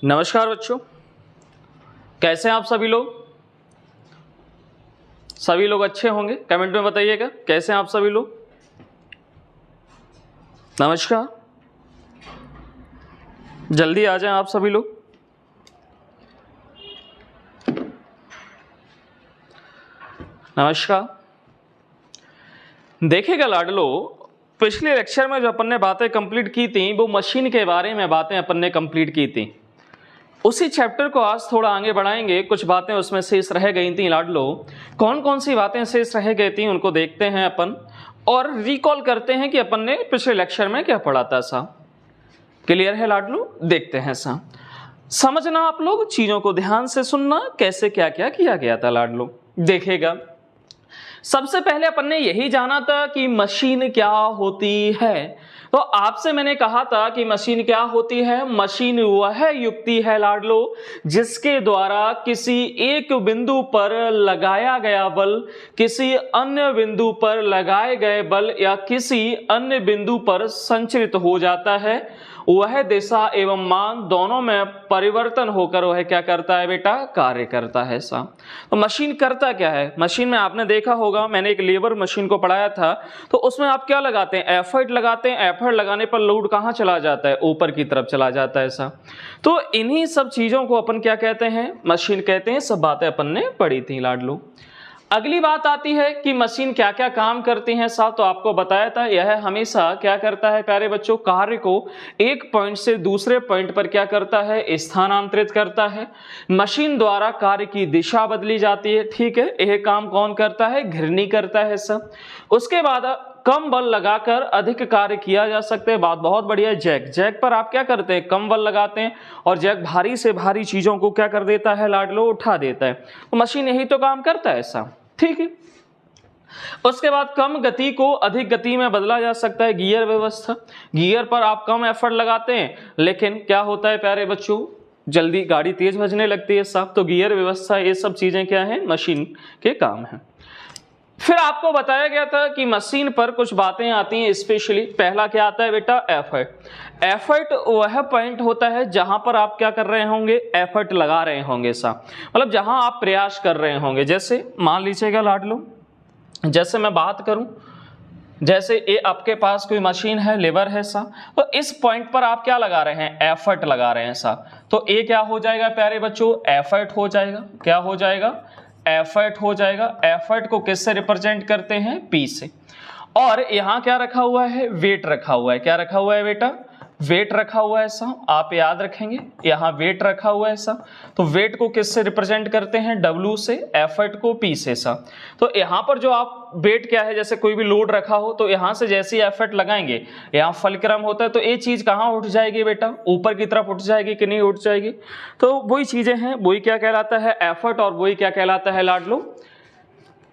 नमस्कार बच्चों, कैसे हैं आप सभी लोग? सभी लोग अच्छे होंगे, कमेंट में बताइएगा कैसे हैं आप सभी लोग। नमस्कार, जल्दी आ जाएं आप सभी लोग। नमस्कार। देखिएगा लाडलो, पिछले लेक्चर में जो अपन ने बातें कंप्लीट की थी वो मशीन के बारे में बातें अपन ने कंप्लीट की थी। उसी चैप्टर को आज थोड़ा आगे बढ़ाएंगे। कुछ बातें उसमें शेष रह गई थी लाडलो। कौन कौन सी बातें शेष रह गई थी उनको देखते हैं अपन और रिकॉल करते हैं कि अपन ने पिछले लेक्चर में क्या पढ़ा था। सा क्लियर है लाडलो? देखते हैं सा। समझना आप लोग, चीजों को ध्यान से सुनना, कैसे क्या क्या किया गया था लाडलो। देखेगा, सबसे पहले अपन ने यही जाना था कि मशीन क्या होती है। तो आपसे मैंने कहा था कि मशीन क्या होती है। मशीन वह युक्ति है लाडलो जिसके द्वारा किसी एक बिंदु पर लगाया गया बल किसी अन्य बिंदु पर लगाए गए बल या किसी अन्य बिंदु पर संचरित हो जाता है। वह दिशा एवं मान दोनों में परिवर्तन होकर वह क्या करता है बेटा? कार्य करता है। सा तो मशीन करता क्या है? मशीन में आपने देखा होगा, मैंने एक लेबर मशीन को पढ़ाया था, तो उसमें आप क्या लगाते हैं? एफर्ट लगाते हैं। एफर्ट लगाने पर लोड कहाँ चला जाता है? ऊपर की तरफ चला जाता है। ऐसा तो इन्हीं सब चीजों को अपन क्या कहते हैं? मशीन कहते हैं। सब बातें अपन ने पढ़ी थी लाडलो। अगली बात आती है कि मशीन क्या क्या काम करती है। साहब तो आपको बताया था, यह हमेशा क्या करता है प्यारे बच्चों? कार्य को एक पॉइंट से दूसरे पॉइंट पर क्या करता है? स्थानांतरित करता है। मशीन द्वारा कार्य की दिशा बदली जाती है। ठीक है, यह काम कौन करता है? घिरनी करता है। सब उसके बाद कम बल लगाकर अधिक कार्य किया जा सकता है। बात बहुत बढ़िया। जैक पर आप क्या करते हैं? कम बल लगाते हैं और जैक भारी से भारी चीजों को क्या कर देता है लाडलो? उठा देता है। तो मशीन यही तो काम करता है। ऐसा ठीक है। उसके बाद कम गति को अधिक गति में बदला जा सकता है। गियर व्यवस्था, गियर पर आप कम एफर्ट लगाते हैं लेकिन क्या होता है प्यारे बच्चों? जल्दी गाड़ी तेज भजने लगती है। साहब तो गियर व्यवस्था, ये सब चीजें क्या है? मशीन के काम है। फिर आपको बताया गया था कि मशीन पर कुछ बातें आती हैं स्पेशली। पहला क्या आता है बेटा? एफर्ट। एफर्ट वह पॉइंट होता है जहां पर आप क्या कर रहे होंगे? एफर्ट लगा रहे होंगे। सा मतलब जहां आप प्रयास कर रहे होंगे। जैसे मान लीजिएगा लाडलो, जैसे मैं बात करूं, जैसे ये आपके पास कोई मशीन है, लेबर है। सा तो इस पॉइंट पर आप क्या लगा रहे हैं? एफर्ट लगा रहे हैं। सा तो ये क्या हो जाएगा प्यारे बच्चों? एफर्ट हो जाएगा। क्या हो जाएगा? एफर्ट हो जाएगा। एफर्ट को किससे रिप्रेजेंट करते हैं? पी से। और यहां क्या रखा हुआ है? वेट रखा हुआ है। क्या रखा हुआ है बेटा? वेट रखा हुआ है। ऐसा आप याद रखेंगे, यहां वेट रखा हुआ है। ऐसा तो वेट को किससे रिप्रेजेंट करते हैं? W से। एफर्ट को P से। सा तो यहां पर जो आप वेट क्या है, जैसे कोई भी लोड रखा हो तो यहां से जैसे ही एफर्ट लगाएंगे, यहां फलक्रम होता है, तो ये चीज कहां उठ जाएगी बेटा? ऊपर की तरफ उठ जाएगी कि नहीं उठ जाएगी? तो वही चीजें हैं। वही क्या कहलाता है? एफर्ट। और वही क्या कहलाता है लाडलो?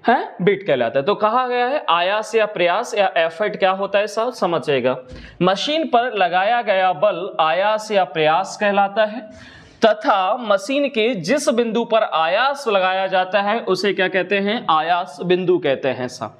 है बीट कहलाता है। तो कहा गया है आयास या प्रयास या एफर्ट क्या होता है? सब समझिएगा। मशीन पर लगाया गया बल आयास या प्रयास कहलाता है तथा मशीन के जिस बिंदु पर आयास लगाया जाता है उसे क्या कहते हैं? आयास बिंदु कहते हैं। सब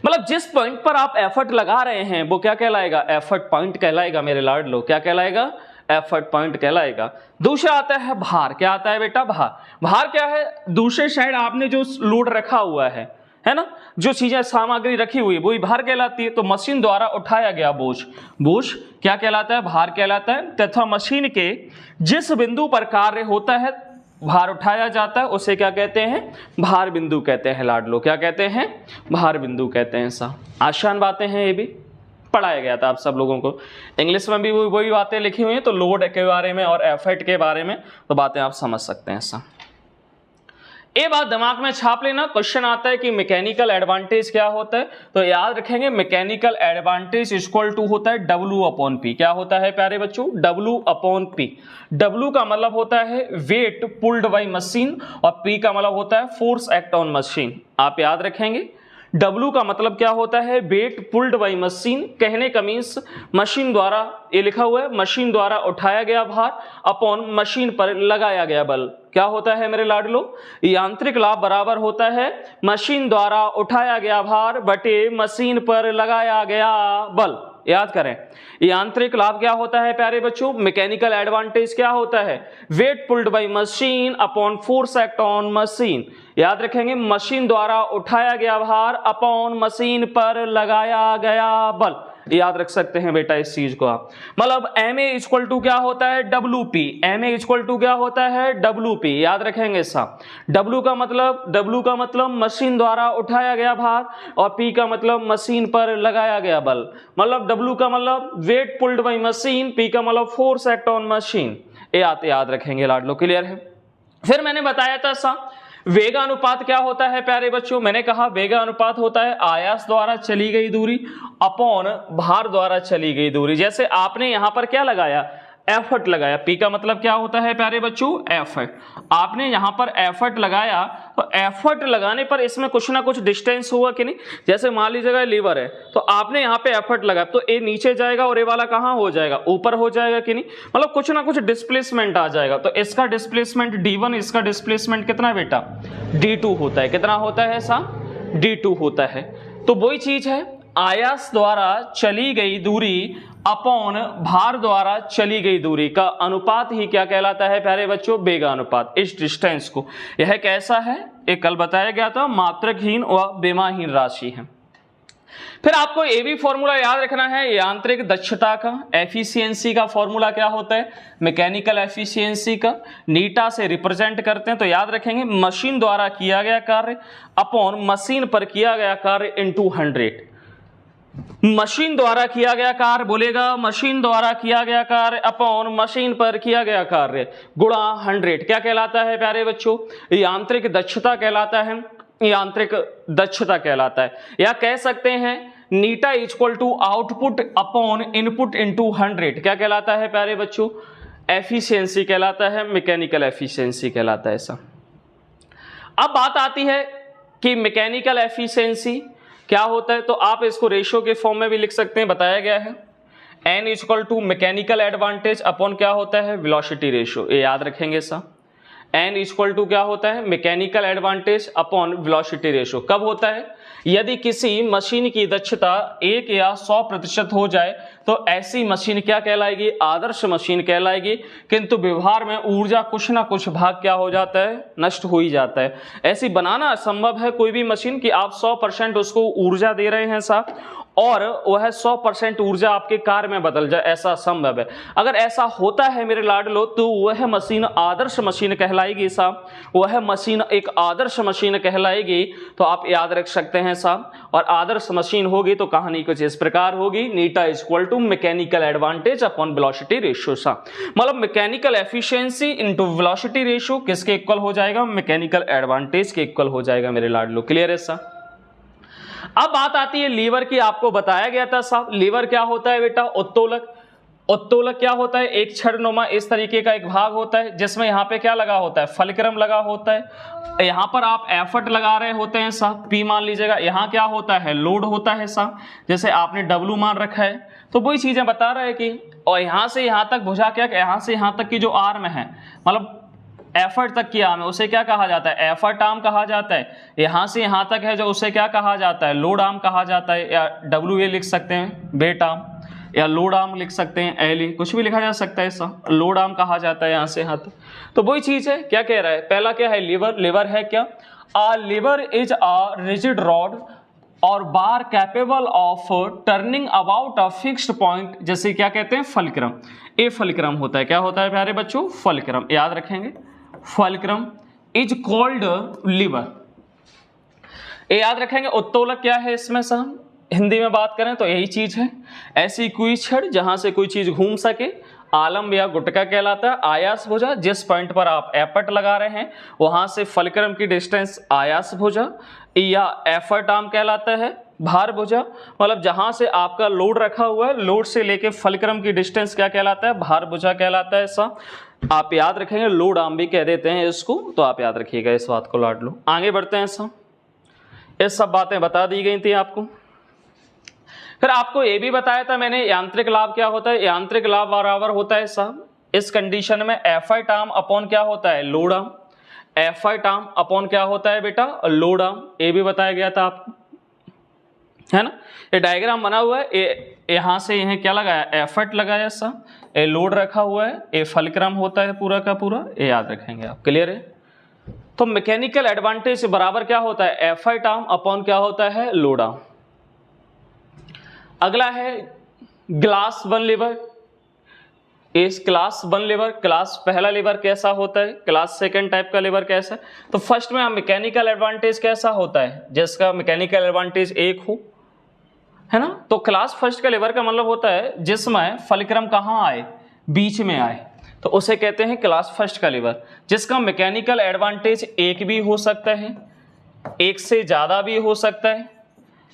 मतलब जिस पॉइंट पर आप एफर्ट लगा रहे हैं वो क्या कहलाएगा? एफर्ट पॉइंट कहलाएगा मेरे लाडलो। क्या कहलाएगा? एफर्ट पॉइंट कहलाएगा। दूसरा आता है भार। क्या आता है बेटा? भार। भार क्या है? दूसरे साइड आपने जो लोड रखा हुआ है ना, जो चीजें सामग्री रखी हुई है वही भार कहलाती है। तो मशीन द्वारा उठाया गया बोझ, बोझ क्या कहलाता है? भार कहलाता है। तथा मशीन के जिस बिंदु पर कार्य होता है, भार उठाया जाता है, उसे क्या कहते हैं? भार बिंदु कहते हैं लाडलो। क्या कहते हैं? भार बिंदु कहते हैं। सा आसान बातें हैं, ये भी पढ़ाया गया था आप सब लोगों को। इंग्लिश में भी वही बातें लिखी हुई हैं, तो लोड के बारे में और एफर्ट के बारे में तो बातें आप समझ सकते हैं। सा ये बात दिमाग में छाप लेना। क्वेश्चन आता है कि मैकेनिकल एडवांटेज क्या होता है, तो याद रखेंगे मैकेनिकल एडवांटेज इक्वल टू होता है W/P। क्या होता है प्यारे बच्चों? W/P। W का मतलब होता है वेट पुल्ड बाय मशीन और P का मतलब होता है फोर्स एक्ट ऑन मशीन। आप याद रखेंगे W का मतलब क्या होता है? Weight pulled by machine. कहने का मीन्स मशीन द्वारा, ये लिखा हुआ है, मशीन द्वारा उठाया गया भार अपॉन मशीन पर लगाया गया बल। क्या होता है मेरे लाडलो? यांत्रिक लाभ बराबर होता है मशीन द्वारा उठाया गया भार बटे मशीन पर लगाया गया बल। याद करें, यांत्रिक लाभ क्या होता है प्यारे बच्चों, मैकेनिकल एडवांटेज क्या होता है, weight pulled by machine upon force act on machine. याद रखेंगे, मशीन द्वारा उठाया गया भार अपॉन मशीन पर लगाया गया बल। याद रख सकते हैं बेटा इस चीज को आप। मतलब Ma इक्वल टू क्या होता है, WP। Ma इक्वल टू क्या होता है, WP। याद रखेंगे इसका। W का मतलब मशीन द्वारा उठाया गया भार और P का मतलब मशीन पर लगाया गया बल। मतलब W का मतलब weight pulled by machine, P का मतलब फोर्स एक्ट ऑन मशीन। याद रखेंगे लाडलो, क्लियर है। फिर मैंने बताया था सा वेगानुपात क्या होता है प्यारे बच्चों, मैंने कहा वेगानुपात होता है आयास द्वारा चली गई दूरी अपॉन भार द्वारा चली गई दूरी। जैसे आपने यहां पर क्या लगाया, एफर्ट लगाया। पी का मतलब क्या होता है प्यारे बच्चों, एफर्ट। आपने यहां पर एफर्ट लगाया तो एफर्ट लगाने पर इसमें कुछ ना कुछ डिस्टेंस हुआ कि नहीं। जैसे मान लीजिएगा लीवर है तो आपने यहां पे एफर्ट लगाया तो ए नीचे जाएगा और ए वाला कहां हो जाएगा, ऊपर हो जाएगा कि नहीं। मतलब कुछ ना कुछ डिस्प्लेसमेंट आ जाएगा। तो इसका डिस्प्लेसमेंट D1, इसका डिस्प्लेसमेंट कितना बेटा, D2 होता है। कितना होता है ऐसा, D2 होता है। तो वही चीज है, आयास द्वारा चली गई दूरी अपॉन भार द्वारा चली गई दूरी का अनुपात ही क्या कहलाता है प्यारे बच्चों, वेगानुपात। इस डिस्टेंस को, यह कैसा है, एक कल बताया गया था, मात्रकहीन व बेमाहीन राशि है। फिर आपको ये भी फॉर्मूला याद रखना है यांत्रिक दक्षता का, एफिशिएंसी का फॉर्मूला क्या होता है, मैकेनिकल एफिशिएंसी का नीटा से रिप्रेजेंट करते हैं। तो याद रखेंगे मशीन द्वारा किया गया कार्य अपॉन मशीन पर किया गया कार्य इनटू 100। मशीन द्वारा किया गया कार्य बोलेगा, मशीन द्वारा किया गया कार्य अपॉन मशीन पर किया गया कार्य गुणा 100 क्या कहलाता है प्यारे बच्चों, यांत्रिक दक्षता कहलाता है। यांत्रिक दक्षता कहलाता है, या कह सकते हैं नीटा equal to output upon input into 100 क्या कहलाता है प्यारे बच्चों, एफिशिएंसी कहलाता है, मैकेनिकल एफिशिएंसी कहलाता है ऐसा। अब बात आती है कि मैकेनिकल एफिशिएंसी क्या होता है, तो आप इसको रेशियो के फॉर्म में भी लिख सकते हैं, बताया गया है N equal to mechanical advantage upon क्या होता है, वेलोसिटी रेशियो। ये याद रखेंगे सा, N इक्वल टू क्या होता है, mechanical advantage upon velocity ratio. कब होता है, यदि किसी मशीन की दक्षता 1 या 100% हो जाए तो ऐसी मशीन क्या कहलाएगी, आदर्श मशीन कहलाएगी। किंतु व्यवहार में ऊर्जा कुछ ना कुछ भाग क्या हो जाता है, नष्ट हो ही जाता है। ऐसी बनाना असंभव है कोई भी मशीन कि आप 100% उसको ऊर्जा दे रहे हैं साहब और वह 100% ऊर्जा आपके कार्य में बदल जाए, ऐसा असंभव है। अगर ऐसा होता है मेरे लाडलो तो वह मशीन आदर्श मशीन कहलाएगी साहब, वह मशीन एक आदर्श मशीन कहलाएगी। तो आप याद रख सकते हैं साहब, और आदर्श मशीन होगी तो कहानी कुछ इस प्रकार होगी, नीटा equal to mechanical advantage upon velocity ratio साहब। मतलब mechanical efficiency into velocity ratio किसके इक्वल हो जाएगा, मैकेनिकल एडवांटेज के इक्वल हो जाएगा मेरे लाडलो, क्लियर है साहब। अब बात आती है लीवर की, आपको बताया गया था साहब लीवर क्या होता है बेटा, उत्तोलक। उत्तोलक क्या होता है, एक छड़नुमा इस तरीके का एक भाग होता है जिसमें यहाँ पे क्या लगा होता है, फलक्रम लगा होता है। यहाँ पर आप एफर्ट लगा रहे होते हैं साहब, पी मान लीजिएगा। यहाँ क्या होता है, लोड होता है साहब, जैसे आपने डब्लू मान रखा है। तो वही चीजें बता रहे हैं कि, और यहाँ से यहाँ तक भुजा क्या, यहाँ से यहाँ तक की जो आर्म है, मतलब एफर्ट तक की आर्म है, उसे क्या कहा जाता है, एफर्ट आर्म कहा जाता है। यहाँ से यहाँ तक है जो, उसे क्या कहा जाता है, लोड आर्म कहा जाता है, या WA लिख सकते हैं, वेट आर्म, या लोड आर्म लिख सकते हैं, LE, कुछ भी लिखा जा सकता है ऐसा, लोड आर्म कहा जाता है यहाँ से यहाँ तक। तो वही चीज है, क्या कह रहा है, पहला क्या है, लीवर। लीवर है क्या, a lever is a rigid rod और bar capable of turning about a fixed point, जैसे क्या कहते हैं, फलक्रम। ए फलक्रम होता है, क्या होता है प्यारे बच्चों, फलक्रम। याद रखेंगे, फलक्रम इज कॉल्ड लीवर। ये याद रखेंगे। उत्तोलक क्या है इसमें साहब, हिंदी में बात करें तो यही चीज है, ऐसी कोई छड़ जहां से कोई चीज घूम सके, आलम या गुटका कहलाता है। आयास भुजा, जिस पॉइंट पर आप एफर्ट लगा रहे हैं वहां से फलक्रम की डिस्टेंस आयास भुजा या एफर्ट आर्म कहलाता है। भार भुजा मतलब जहां से आपका लोड रखा हुआ है, लोड से लेके फलक्रम की डिस्टेंस क्या कहलाता है, भार भुजा कहलाता है। ऐसा आप याद रखेंगे, लोड आर्म भी कह देते हैं इसको, तो आप याद रखिएगा इस बात को, लाड लो। आगे बढ़ते हैं ऐसा, ये सब बातें बता दी गई थी आपको। फिर आपको ये भी बताया था मैंने, यांत्रिक लाभ क्या होता है, यांत्रिक लाभ बराबर होता है साहब इस कंडीशन में एफर्ट आर्म अपॉन क्या होता है, load arm. Effort arm upon क्या होता है बेटा, लोड आर्म, ये भी बताया गया था आपको। है ना। ये डायग्राम बना हुआ है, यहाँ से यह क्या लगाया, एफर्ट लगाया सा, ये लोड रखा हुआ है, ये फलक्रम होता है पूरा का पूरा, ये याद रखेंगे आप। क्लियर है। तो मैकेनिकल एडवांटेज बराबर क्या होता है, एफर्ट आर्म अपॉन क्या होता है, लोड आर्म। अगला है ग्लास वन लीवर। इस क्लास वन लीवर, क्लास पहला लीवर कैसा होता है, क्लास सेकंड टाइप का लीवर कैसा है। तो फर्स्ट में मैकेनिकल एडवांटेज कैसा होता है, जिसका मैकेनिकल एडवांटेज 1 हो, है ना। तो क्लास फर्स्ट का लीवर का मतलब होता है जिसमें फलक्रम कहाँ आए, बीच में आए, तो उसे कहते हैं क्लास फर्स्ट का लीवर, जिसका मैकेनिकल एडवांटेज 1 भी हो सकता है, 1 से ज्यादा भी हो सकता है,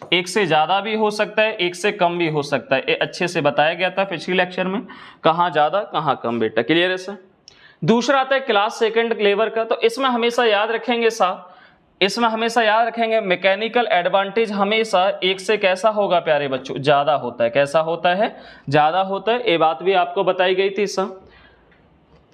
1 से ज्यादा भी हो सकता है, 1 से कम भी हो सकता है। ये अच्छे से बताया गया था पिछले लेक्चर में, कहाँ ज्यादा कहाँ कम बेटा। क्लियर है सर। दूसरा आता है क्लास सेकंड लीवर का। तो इसमें हमेशा याद रखेंगे साहब, इसमें हमेशा याद रखेंगे मैकेनिकल एडवांटेज हमेशा 1 से कैसा होगा प्यारे बच्चों, ज्यादा होता है। कैसा होता है, ज्यादा होता है। ये बात भी आपको बताई गई थी सर।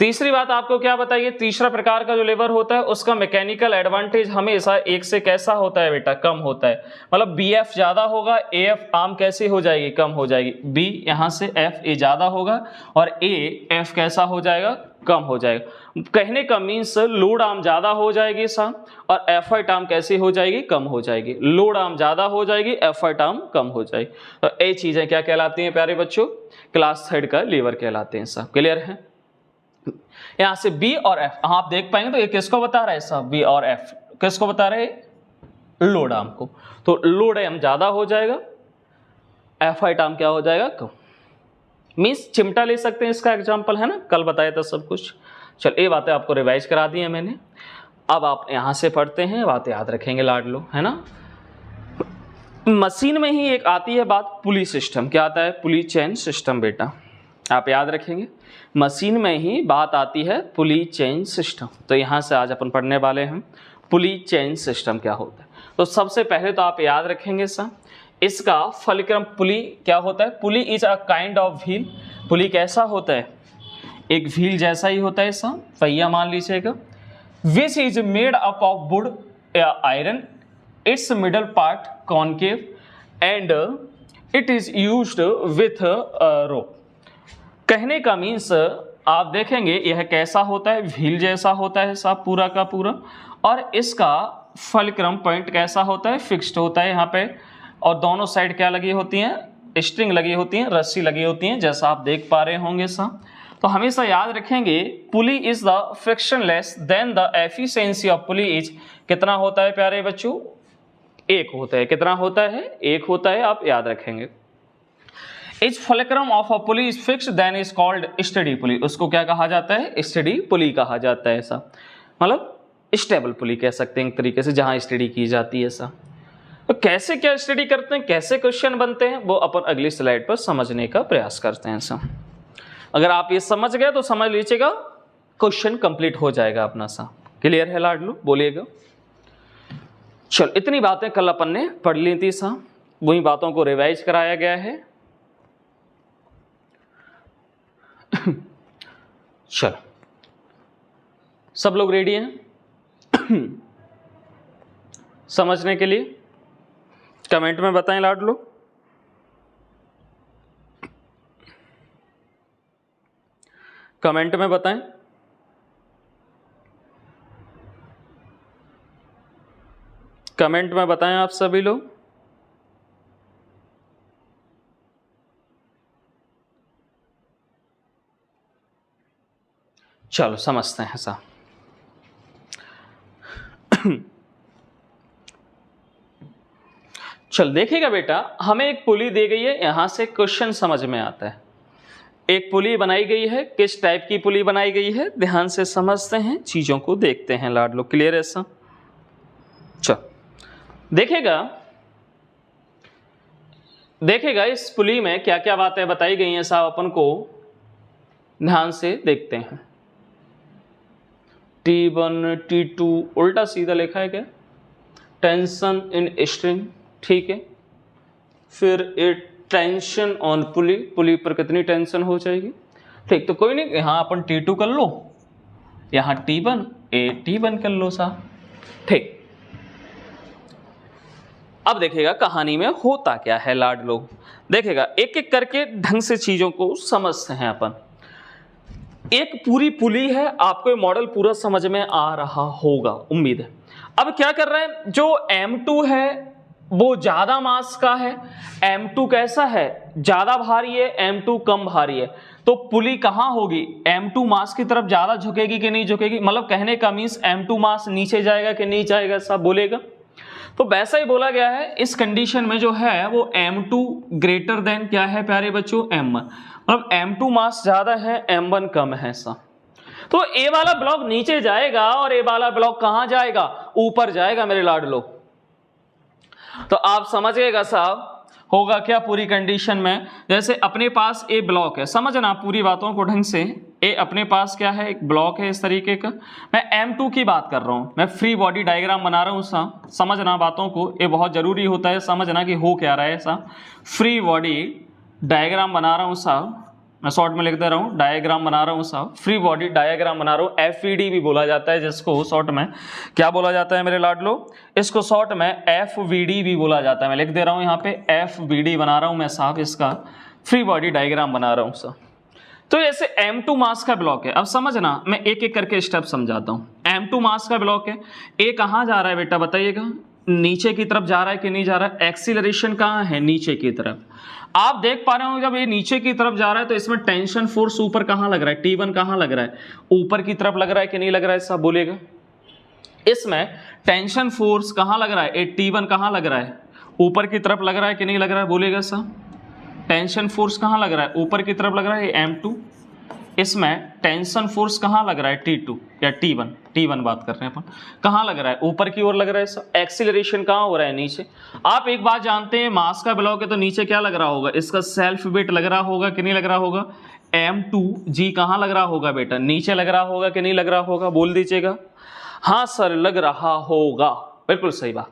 तीसरी बात आपको क्या बताइए, तीसरा प्रकार का जो लीवर होता है उसका मैकेनिकल एडवांटेज हमेशा 1 से कैसा होता है बेटा, कम होता है। मतलब BF ज्यादा होगा, AF आर्म कैसी हो जाएगी, कम हो जाएगी। B यहाँ से F A ज्यादा होगा और AF कैसा हो जाएगा, कम हो जाएगा। कहने का मीन्स लोड आर्म ज्यादा हो जाएगी सा, और एफर्ट आर्म कैसी हो जाएगी, कम हो जाएगी। लोड आर्म ज्यादा हो जाएगी, एफर्ट आर्म कम हो जाएगी। तो ये चीजें क्या कहलाती हैं प्यारे बच्चों, क्लास थर्ड का लीवर कहलाते हैं सब। क्लियर है। यहां से B और F आप देख पाएंगे, तो ये किसको बता रहा है साहब, B और F किसको बता रहे हैं, लोड आर्म को। तो लोड आर्म ज्यादा हो जाएगा, एफर्ट आर्म क्या हो जाएगा, कम। मीन्स चिमटा ले सकते हैं इसका एग्जांपल, है ना, कल बताया था सब कुछ। चल ये बातें आपको रिवाइज करा दी है मैंने। अब आप यहां से पढ़ते हैं, बातें याद रखेंगे लाडलो, है ना। मशीन में ही एक आती है बात, पुली सिस्टम। क्या आता है, पुली चेन सिस्टम बेटा, आप याद रखेंगे। मशीन में ही बात आती है पुली चेन सिस्टम। तो यहां से आज अपन पढ़ने वाले हैं पुली चेन सिस्टम क्या होता है। तो सबसे पहले तो आप याद रखेंगे सर, इसका फलक्रम पुली क्या होता है, pulley is a kind of wheel. Pulley कैसा होता है, एक व्हील जैसा ही होता है सर, पहिया मान लीजिएगा। Which is made up of wood या iron, its middle part concave and it is used with rope. कहने का मीन्स आप देखेंगे यह कैसा होता है, व्हील जैसा होता है साहब पूरा का पूरा, और इसका फलक्रम पॉइंट कैसा होता है, फिक्स्ड होता है यहाँ पे, और दोनों साइड क्या लगी होती हैं, स्ट्रिंग लगी होती हैं, रस्सी लगी होती हैं, जैसा आप देख पा रहे होंगे साहब। तो हमेशा याद रखेंगे pulley is the frictionless, then the efficiency of pulley is कितना होता है प्यारे बच्चों, 1 होता है। कितना होता है, 1 होता है, आप याद रखेंगे। Is fulcrum of a pulley is fixed then is called study pulley. उसको क्या कहा जाता है, स्टडी पुली कहा जाता है ऐसा, मतलब स्टेबल पुली कह सकते हैं एक तरीके से, जहां स्टडी की जाती है ऐसा। तो कैसे क्या स्टडी करते हैं, कैसे क्वेश्चन बनते हैं, वो अपन अगली स्लाइड पर समझने का प्रयास करते हैं ऐसा। अगर आप ये समझ गए तो समझ लीजिएगा क्वेश्चन कंप्लीट हो जाएगा अपना सा। क्लियर है लाडलू, बोलिएगा। चल इतनी बातें कल अपन ने पढ़ ली थी सा, वही बातों को रिवाइज कराया गया है। चलो सब लोग रेडी हैं समझने के लिए, कमेंट में बताएं लाडलो। कमेंट में बताएं। कमेंट में बताएं आप सभी लोग। चलो समझते हैं सा। चल देखिएगा बेटा, हमें एक पुली दी गई है, यहां से क्वेश्चन समझ में आता है। एक पुली बनाई गई है, किस टाइप की पुली बनाई गई है, ध्यान से समझते हैं, चीजों को देखते हैं लाडलो। क्लियर है सा। चल देखिएगा इस पुली में क्या क्या बातें बताई गई हैं साहब, अपन को ध्यान से देखते हैं। T1 T2 उल्टा सीधा लिखा है क्या, टेंशन इन स्ट्रिंग, ठीक है। फिर एक टेंशन ऑन पुली, पुली पर कितनी टेंशन हो जाएगी, ठीक। तो कोई नहीं, यहां अपन T2 कर लो, यहां T1 कर लो साहब, ठीक। अब देखिएगा कहानी में होता क्या है लाड लोग, देखिएगा एक एक करके ढंग से चीजों को समझते हैं अपन। एक पूरी पुली है, आपको ये मॉडल पूरा समझ में आ रहा होगा उम्मीद है। अब क्या कर रहे हैं, जो M2 है वो ज्यादा मास का है, M2 कैसा है, ज्यादा भारी है, M2 कम भारी है, तो पुली कहां होगी, M2 मास की तरफ ज्यादा झुकेगी कि नहीं झुकेगी, मतलब कहने का मींस M2 मास नीचे जाएगा कि नहीं जाएगा, सब बोलेगा। तो वैसा ही बोला गया है इस कंडीशन में जो है वो M2 ग्रेटर देन क्या है प्यारे बच्चों, M1, मतलब M2 मास ज्यादा है, M1 कम है ऐसा। तो ए वाला ब्लॉक नीचे जाएगा और ए वाला ब्लॉक कहां जाएगा, ऊपर जाएगा मेरे लाडलो। तो आप समझिएगा साहब होगा क्या पूरी कंडीशन में, जैसे अपने पास ए ब्लॉक है, समझना पूरी बातों को ढंग से। ए अपने पास क्या है, एक ब्लॉक है इस तरीके का, मैं M2 की बात कर रहा हूं, मैं फ्री बॉडी डायग्राम बना रहा हूं साहब, समझना बातों को, ये बहुत जरूरी होता है समझना कि हो क्या रहा है ऐसा। फ्री बॉडी डायग्राम बना रहा हूं साहब, मैं शॉर्ट में लिख दे रहा हूं, डायग्राम बना रहा हूं साहब, फ्री बॉडी डायग्राम बना रहा हूं, FVD भी बोला जाता है जिसको शॉर्ट में क्या बोला जाता है मेरे लाडलो, इसको शॉर्ट में FVD भी बोला जाता है। मैं लिख दे रहा हूं यहाँ पे FVD बना रहा हूं मैं साहब, इसका फ्री बॉडी डायग्राम बना रहा हूं साहब। तो जैसे M2 मास का ब्लॉक है, अब समझना मैं एक एक करके स्टेप समझाता हूं। M2 मास का ब्लॉक है, ए कहां जा रहा है बेटा बताइएगा, नीचे की तरफ जा रहा है कि नहीं जा रहा है, एक्सीलरेशन कहां है, नीचे की तरफ। आप देख पा रहे हो जब ये नीचे की तरफ जा रहा है तो इसमें टेंशन फोर्स ऊपर कहां लग रहा है, T1 कहां लग रहा है, ऊपर की तरफ लग रहा है कि नहीं लग रहा है, सब बोलेगा। इसमें टेंशन फोर्स कहां लग रहा है, ये T1 कहां लग रहा है, ऊपर की तरफ लग रहा है कि नहीं लग रहा है, बोलेगा सब। टेंशन फोर्स कहां लग रहा है, ऊपर की तरफ लग रहा है, ये M2। इसमें टेंशन फोर्स कहां लग रहा है, T2 या T1 बात कर रहे हैं अपन, कहां लग रहा है, ऊपर की ओर लग रहा है। एक्सीलरेशन कहां हो रहा है, नीचे। आप एक बात जानते हैं मास का ब्लॉक है तो नीचे क्या लग रहा होगा, इसका सेल्फ वेट लग रहा होगा कि नहीं लग रहा होगा, M2G कहां लग रहा होगा बेटा, नीचे लग रहा होगा कि नहीं लग रहा होगा, बोल दीजिएगा। हाँ सर लग रहा होगा, बिल्कुल सही बात।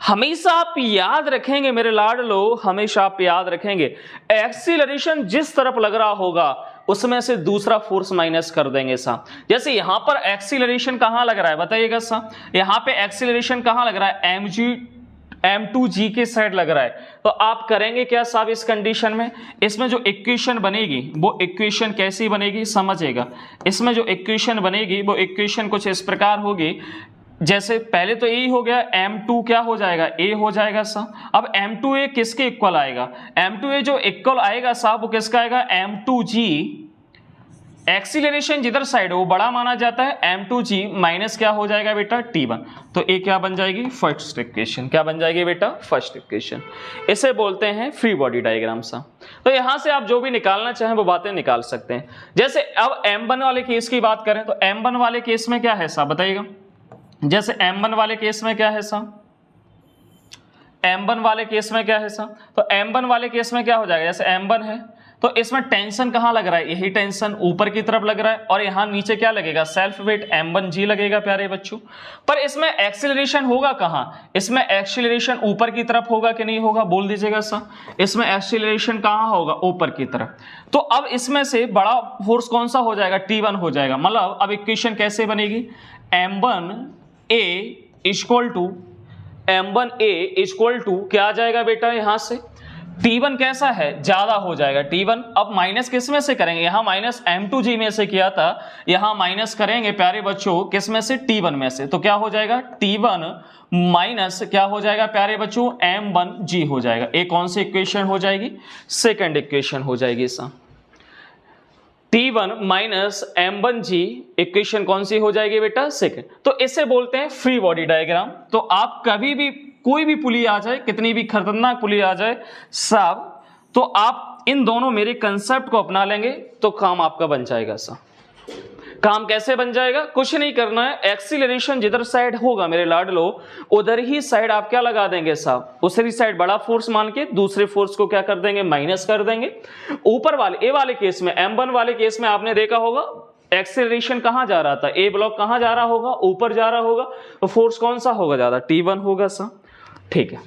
हमेशा आप याद रखेंगे मेरे लाडलो, हमेशा आप याद रखेंगे, एक्सीलरेशन जिस तरफ लग रहा होगा उसमें से दूसरा फोर्स माइनस कर देंगे साहब। जैसे यहां पर एक्सीलरेशन कहां लग रहा है बताइएगा साहब, यहां पे एक्सीलरेशन कहां लग रहा है, M2G के साइड लग रहा है। तो आप करेंगे क्या साहब इस कंडीशन में, इसमें जो इक्वेशन बनेगी वो इक्वेशन कैसी बनेगी समझिएगा। इसमें जो इक्वेशन बनेगी वो इक्वेशन कुछ इस प्रकार होगी, जैसे पहले तो यही हो गया, M2 क्या हो जाएगा, A हो जाएगा साहब। अब M2A किसके इक्वल आएगा, M2A जो इक्वल आएगा साहब वो किसका आएगा, M2G। एक्सीलरेशन जिधर साइड है वो बड़ा माना जाता है, M2G माइनस क्या हो जाएगा बेटा, T1। तो A क्या बन जाएगी, फर्स्ट इक्वेशन। क्या बन जाएगी बेटा, फर्स्ट इक्वेशन। इसे बोलते हैं फ्री बॉडी डायग्राम सा। तो यहां से आप जो भी निकालना चाहें वो बातें निकाल सकते हैं। जैसे अब M1 वाले केस की बात करें तो M1 वाले केस में क्या है साहब बताइएगा, जैसे M1 वाले केस में क्या है साहब, M1 वाले केस में क्या है साहब, तो M1 वाले केस में क्या हो जाएगा, जैसे M1 है तो इसमें टेंशन कहां लग रहा है, यही टेंशन ऊपर की तरफ लग रहा है, और यहां नीचे क्या लगेगा, सेल्फ वेट M1G लगेगा प्यारे बच्चों। पर इसमें एक्सीलरेशन होगा कहां, इसमें एक्सीलरेशन ऊपर की तरफ होगा कि नहीं होगा, बोल दीजिएगा सर। इसमें एक्सीलरेशन कहां होगा, ऊपर की तरफ। तो अब इसमें से बड़ा फोर्स कौन सा हो जाएगा, T1 हो जाएगा। मतलब अब इक्वेशन कैसे बनेगी, M1A इक्वल टू क्या आ जाएगा बेटा, यहां से T1 कैसा है, ज्यादा हो जाएगा T1। अब माइनस किस में से करेंगे, यहां माइनस M2G में से किया था, यहां माइनस करेंगे प्यारे बच्चों किस में से, T1 में से। तो क्या हो जाएगा, T1 माइनस क्या हो जाएगा प्यारे बच्चों, M1G हो जाएगा। एक कौन सी इक्वेशन हो जाएगी, सेकंड इक्वेशन हो जाएगी इसका। T1 माइनस M1G इक्वेशन कौन सी हो जाएगी बेटा, सेकंड। तो इसे बोलते हैं फ्री बॉडी डायग्राम। तो आप कभी भी कोई भी पुली आ जाए, कितनी भी खतरनाक पुली आ जाए साहब, तो आप इन दोनों मेरे कंसेप्ट को अपना लेंगे तो काम आपका बन जाएगा साहब। काम कैसे बन जाएगा, कुछ नहीं करना है, एक्सीलरेशन जिधर साइड होगा मेरे लाडलो उधर ही साइड आप क्या लगा देंगे साहब, दूसरी साइड बड़ा फोर्स मान के दूसरे फोर्स को क्या कर देंगे, माइनस कर देंगे। ऊपर वाले ए वाले केस में, M1 वाले केस में आपने देखा होगा एक्सीलरेशन कहां जा रहा था, ए ब्लॉक कहां जा रहा होगा, ऊपर जा रहा होगा। तो फोर्स कौन सा होगा ज्यादा, T1 होगा साहब, ठीक है।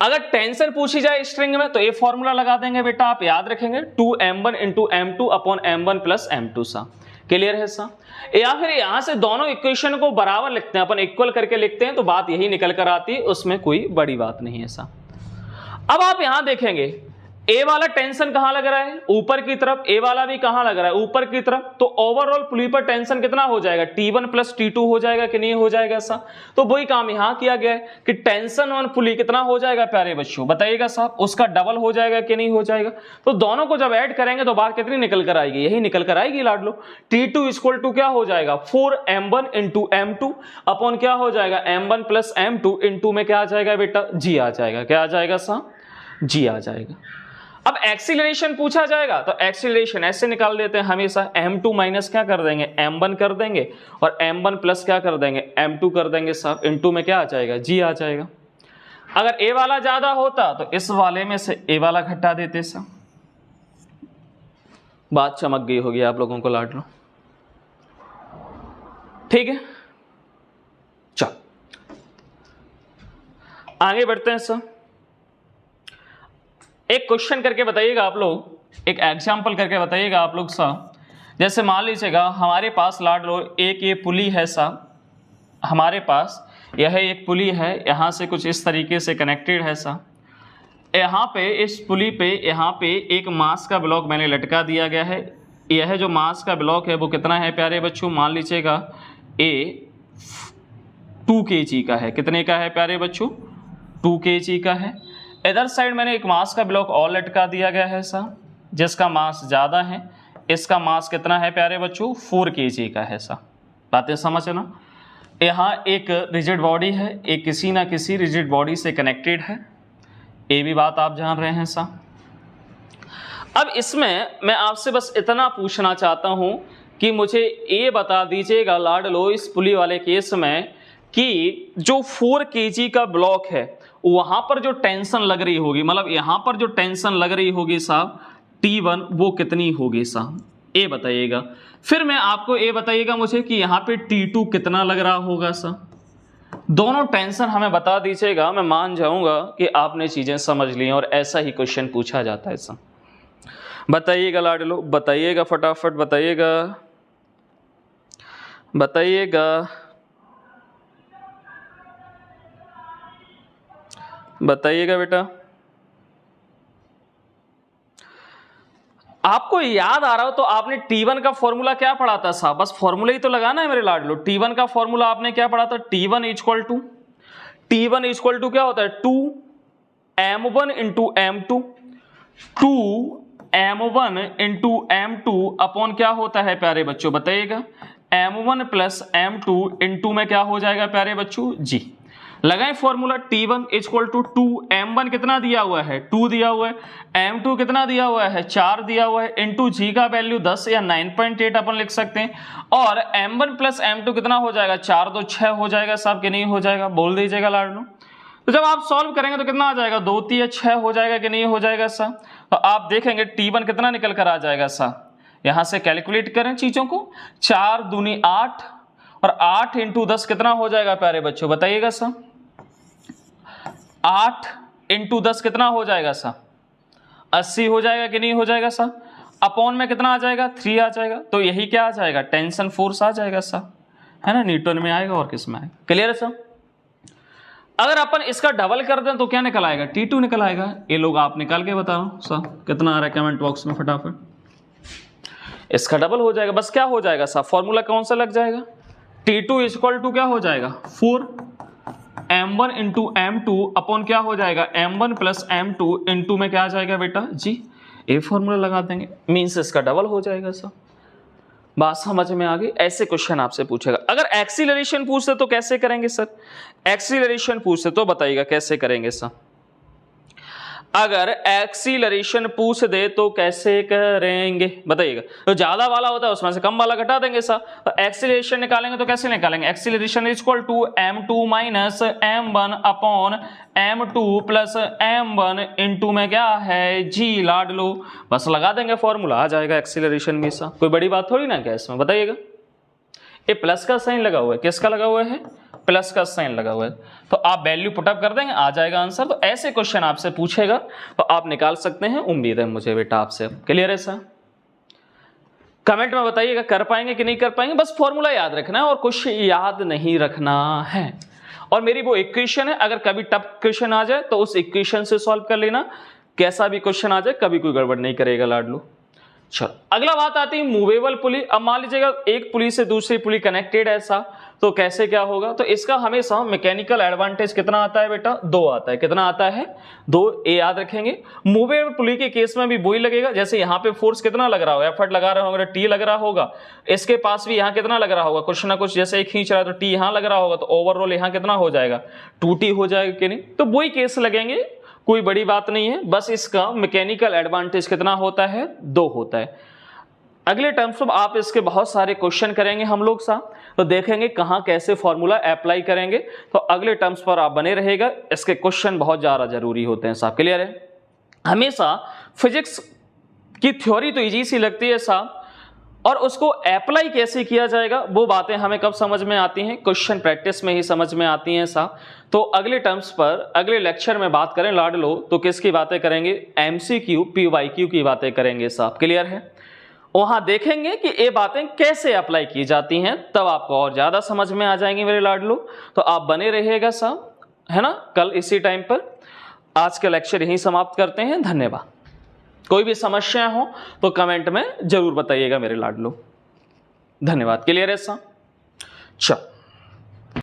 अगर टेंशन पूछी जाए स्ट्रिंग में तो ये फॉर्मूला लगा देंगे बेटा, आप याद रखेंगे 2M1 × M2 upon M1 + M2 सा। क्लियर है सा? या फिर यहां से दोनों इक्वेशन को बराबर लिखते हैं, अपन इक्वल करके लिखते हैं तो बात यही निकल कर आती है, उसमें कोई बड़ी बात नहीं है सा। अब आप यहां देखेंगे ए वाला टेंशन कहां लग रहा है? ऊपर की तरफ। ए वाला भी कहां लग रहा है? ऊपर की तरफ। तो ओवरऑल पुली पर टेंशन कितना हो जाएगा? T1 प्लस T2 हो जाएगा कि नहीं हो जाएगा ऐसा? तो वही काम यहां किया गया है कि टेंशन ऑन पुली कितना हो जाएगा प्यारे बच्चों, बताइएगा साहब? उसका डबल हो जाएगा कि नहीं हो जाएगा? तो दोनों को जब ऐड करेंगे तो बात कितनी निकल कर आएगी? यही निकल कर आएगी लाडलो। T2 इक्वल टू क्या हो जाएगा? 4m1 इंटू m2 अपॉन क्या हो जाएगा? m1 प्लस m2 इंटू में क्या आ जाएगा बेटा? g आ जाएगा। क्या आ जाएगा साहब? g आ जाएगा। अब एक्सीलरेशन पूछा जाएगा तो एक्सीलरेशन ऐसे निकाल देते हैं हमेशा, m2 माइनस क्या कर देंगे? m1 कर देंगे और m1 प्लस क्या कर देंगे? m2 कर देंगे साहब। इनटू में क्या आ जाएगा? g आ जाएगा। अगर a वाला ज्यादा होता तो इस वाले में से a वाला घटा देते साहब। बात चमक गई होगी आप लोगों को लाडलो, ठीक है? चल आगे बढ़ते हैं सर। एक क्वेश्चन करके बताइएगा आप लोग, एक एग्जाम्पल करके बताइएगा आप लोग सा। जैसे मान लीजिएगा हमारे पास लाडलो एक ये पुली है सा, हमारे पास यह एक पुली है, यहाँ से कुछ इस तरीके से कनेक्टेड है सा। यहाँ पे इस पुली पे यहाँ पे एक मास का ब्लॉक मैंने लटका दिया गया है। यह जो मास का ब्लॉक है वो कितना है प्यारे बच्चों? मान लीजिएगा ए 2 kg का है। कितने का है प्यारे बच्चों? 2 kg का है। इधर साइड मैंने एक मास का ब्लॉक और लटका दिया गया है सा, जिसका मास ज़्यादा है। इसका मास कितना है प्यारे बच्चों? 4 kg का है सा। बातें समझना। यहाँ एक रिजिड बॉडी है, एक किसी ना किसी रिजिड बॉडी से कनेक्टेड है, ये भी बात आप जान रहे हैं सा। अब इसमें मैं आपसे बस इतना पूछना चाहता हूँ कि मुझे ये बता दीजिएगा लाडलो इस पुली वाले केस में कि जो 4 kg का ब्लॉक है वहां पर जो टेंशन लग रही होगी, मतलब यहां पर जो टेंशन लग रही होगी साहब T1, वो कितनी होगी साहब? ये बताइएगा। फिर मैं आपको ये बताइएगा मुझे कि यहाँ पे T2 कितना लग रहा होगा साहब। दोनों टेंशन हमें बता दीजिएगा, मैं मान जाऊंगा कि आपने चीजें समझ ली और ऐसा ही क्वेश्चन पूछा जाता है साहब। बताइएगा लाडलो, बताइएगा फटाफट, बताइएगा बताइएगा बताइएगा बेटा। आपको याद आ रहा हो तो आपने T1 का फॉर्मूला क्या पढ़ा था साहब? बस फॉर्मूला ही तो लगाना है मेरे लाडलो। T1 का फॉर्मूला आपने क्या पढ़ा था? T1 इक्वल टू क्या होता है? 2m1 into m2, 2m1 into m2 upon क्या होता है प्यारे बच्चों? बताइएगा। m1 प्लस m2 इंटू में क्या हो जाएगा प्यारे बच्चों? g। लगाएं formula. T1 equal to 2m1 कितना दिया हुआ है? 2 दिया हुआ है। m2 कितना दिया हुआ है? 4 दिया हुआ है। इंटू g का वैल्यू 10 या 9.8 अपन लिख सकते हैं। और m1 प्लस m2 कितना हो जाएगा? 4 2 6 हो जाएगा साहब कि नहीं हो जाएगा? बोल दीजिएगा लाडलो। तो जब आप सॉल्व करेंगे तो कितना आ जाएगा? 2 3 6 हो जाएगा कि नहीं हो जाएगा साहब? तो आप देखेंगे T1 कितना निकल कर आ जाएगा साहब। यहां से कैलकुलेट करें चीजों को। 4 दूनी 8 और 8 इंटू 10 कितना हो जाएगा प्यारे बच्चों? बताइएगा साहब। 8 इंटू 10 कितना हो जाएगा सा? 80 हो जाएगा कि नहीं हो जाएगा सा? अपॉन में कितना आ जाएगा? 3 आ जाएगा। तो यही क्या आ जाएगा? टेंशन फोर्स आ जाएगा सा, है ना? न्यूटन में आएगा और किस में आएगा? क्लियर है सर? अगर अपन इसका डबल कर दें तो क्या निकल आएगा? T2 निकल आएगा। ये लोग आप निकाल के बताओ सर कितना आ रहा है कमेंट बॉक्स में फटाफट। इसका डबल हो जाएगा। बस क्या हो जाएगा सर? फॉर्मूला कौन सा लग जाएगा? T2 इक्वल टू क्या हो जाएगा? 4m1 इंटू m2 अपॉन क्या हो जाएगा? m1 प्लस m2 इंटू में क्या आ जाएगा बेटा? जी। ये फॉर्मूला लगा देंगे, मीन्स इसका डबल हो जाएगा सर। बात समझ में आ गई? ऐसे क्वेश्चन आपसे पूछेगा। अगर एक्सीलरेशन पूछते तो कैसे करेंगे सर? एक्सीलरेशन पूछते तो बताइएगा कैसे करेंगे सर? अगर एक्सीलरेशन पूछ दे तो कैसे करेंगे बताइएगा? तो ज्यादा वाला होता है उसमें से कम वाला घटा देंगे सर। तो एक्सीलरेशन निकालेंगे तो कैसे निकालेंगे? Acceleration equal to m2 minus m1 upon m2 plus m1 into में क्या है? जी लाडलो। बस लगा देंगे फॉर्मूला, आ जाएगा एक्सीलरेशन में सर। कोई बड़ी बात थोड़ी ना क्या इसमें? बताइएगा। ये प्लस का साइन लगा हुआ है, किसका लगा हुआ है? प्लस का साइन लगा हुआ है। तो आप वैल्यू पुटअप कर देंगे, आ जाएगा आंसर। तो ऐसे क्वेश्चन आपसे पूछेगा तो आप निकाल सकते हैं। उम्मीद है मुझे बेटा आपसे। क्लियर है सर? कमेंट में बताइएगा कर पाएंगे कि नहीं कर पाएंगे। बस फॉर्मूला याद रखना है और कुछ याद नहीं रखना है। और मेरी वो इक्वेशन है, अगर कभी टफ क्वेश्चन आ जाए तो उस इक्वेशन से सॉल्व कर लेना, कैसा भी क्वेश्चन आ जाए कभी कोई गड़बड़ नहीं करेगा लाडलू। चलो अगला बात आती है मूवेबल पुली। अब मान लीजिएगा एक पुली से दूसरी पुली कनेक्टेड है ऐसा, तो कैसे क्या होगा, तो इसका हमेशा मैकेनिकल एडवांटेज कितना आता है बेटा, 2 आता है। कितना आता है, 2। ए याद रखेंगे। मूवेबल पुली के केस में भी वही लगेगा, जैसे यहाँ पे फोर्स कितना लग रहा होगा, एफर्ट लगा रहे होंगे टी लग रहा होगा, इसके पास भी यहाँ कितना लग रहा होगा, कुछ ना कुछ, जैसे खींच रहा है तो टी यहाँ लग रहा होगा, तो ओवरऑल यहाँ कितना हो जाएगा, 2t हो जाएगा कि नहीं। तो वही केस लगेंगे, कोई बड़ी बात नहीं है, बस इसका मैकेनिकल एडवांटेज कितना होता है, 2 होता है। अगले टर्म्स में आप इसके बहुत सारे क्वेश्चन करेंगे हम लोग साहब, तो देखेंगे कहाँ कैसे फॉर्मूला अप्लाई करेंगे। तो अगले टर्म्स पर आप बने रहेगा, इसके क्वेश्चन बहुत ज़्यादा जरूरी होते हैं साहब। क्लियर है। हमेशा फिजिक्स की थ्योरी तो इजी सी लगती है साहब, और उसको अप्लाई कैसे किया जाएगा वो बातें हमें कब समझ में आती हैं, क्वेश्चन प्रैक्टिस में ही समझ में आती हैं साहब। तो अगले टर्म्स पर अगले लेक्चर में बात करें लाडलो, तो किसकी बातें करेंगे, MCQ PYQ की बातें करेंगे साहब। क्लियर है। वहां देखेंगे कि ये बातें कैसे अप्लाई की जाती हैं, तब आपको और ज्यादा समझ में आ जाएंगी मेरे लाडलो। तो आप बने रहिएगा साहब, है ना, कल इसी टाइम पर। आज का लेक्चर यहीं समाप्त करते हैं, धन्यवाद। कोई भी समस्या हो तो कमेंट में जरूर बताइएगा मेरे लाडलो। धन्यवाद। क्लियर है साहब। चलो।